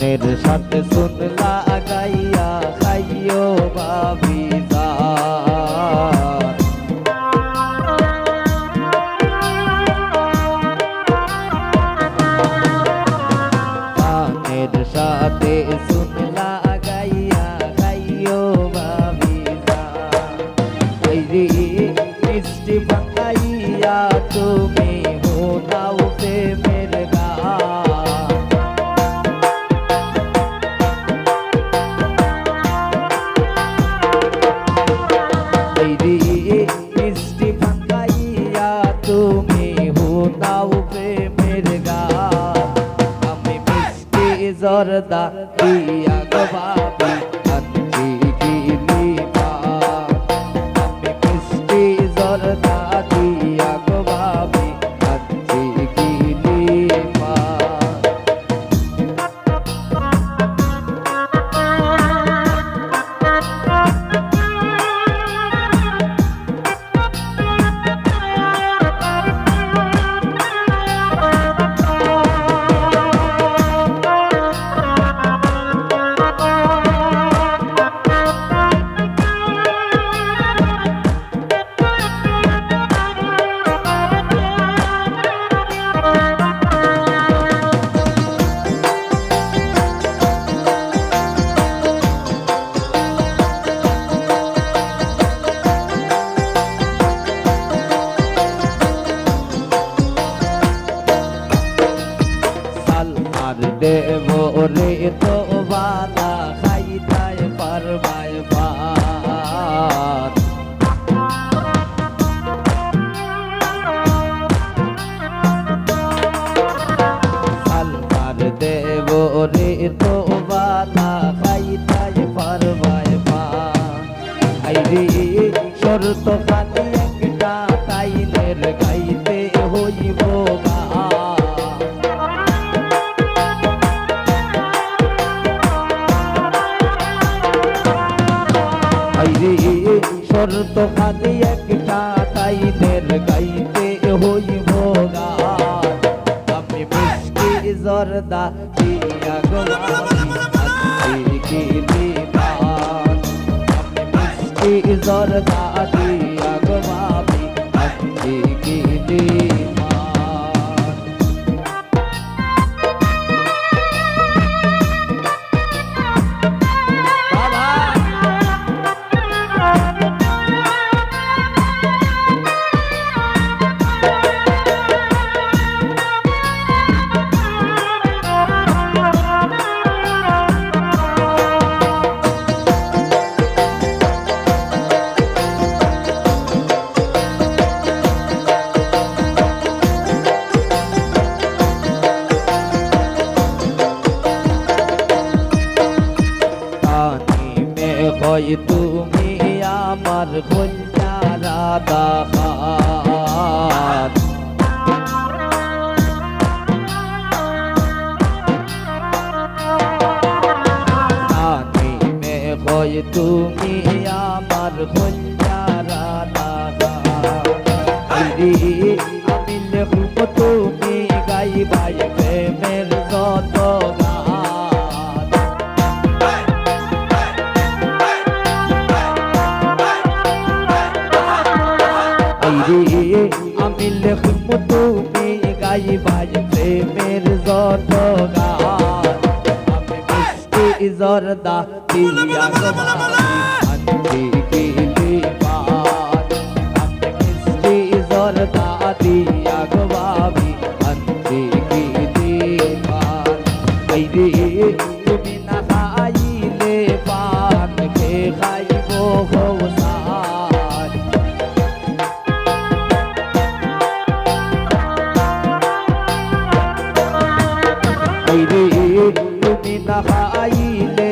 পানের সাথে সুন লাগাইয়া খাইও ভাবি জান পানের সাথে সুন লাগাইয়া খাইও ভাবি জান ওইরে মিষ্টি বানাইয়া তুমি হোনাও প্রেমের গান ওইরে মিষ্টি বানাইয়া তুমি হোনাও প্রেমের গান আমি মিষ্টি জর্দা দিয়া গো ভাবি আনছি গিলি পান আমি মিষ্টি জর্দা দিয়া গো ভাবি আনছি গিলি পান আর দেব রে তো বালা খাইতাই পারবাই ভাত সালমার দেব রে তো বালা খাইতাই পারবাই ভাত আইরে শর্ত খালি একটা তাইনের গাইতে হইব গান আইরে শর্ত খালি একটা তাইনের গাইতে হইব গান আমি মিষ্টি জর্দা দিয়া গো ভাবি গিলি পান আমি মিষ্টি জর্দা দিয়া গো ভাবি আনছি গিলি পান হয় তুমি আমার কন্যারা দাখাত মে হয় তুমি আমার কন্যারা দাখাত আমি লেখব তুমি গাইবাই প্রেমের যত গান আমি লেখব তুমি গাইবাই প্রেমের যত গান আমি মিষ্টি জর্দা দিয়া গো ভাবি আনছি গিলি পান আমি মিষ্টি জর্দা দিয়া গো ভাবি আনছি গিলি পান আইরে তুমি না খাইলে পান কে খাইব ভবসান আইরে তুমি না খাইলে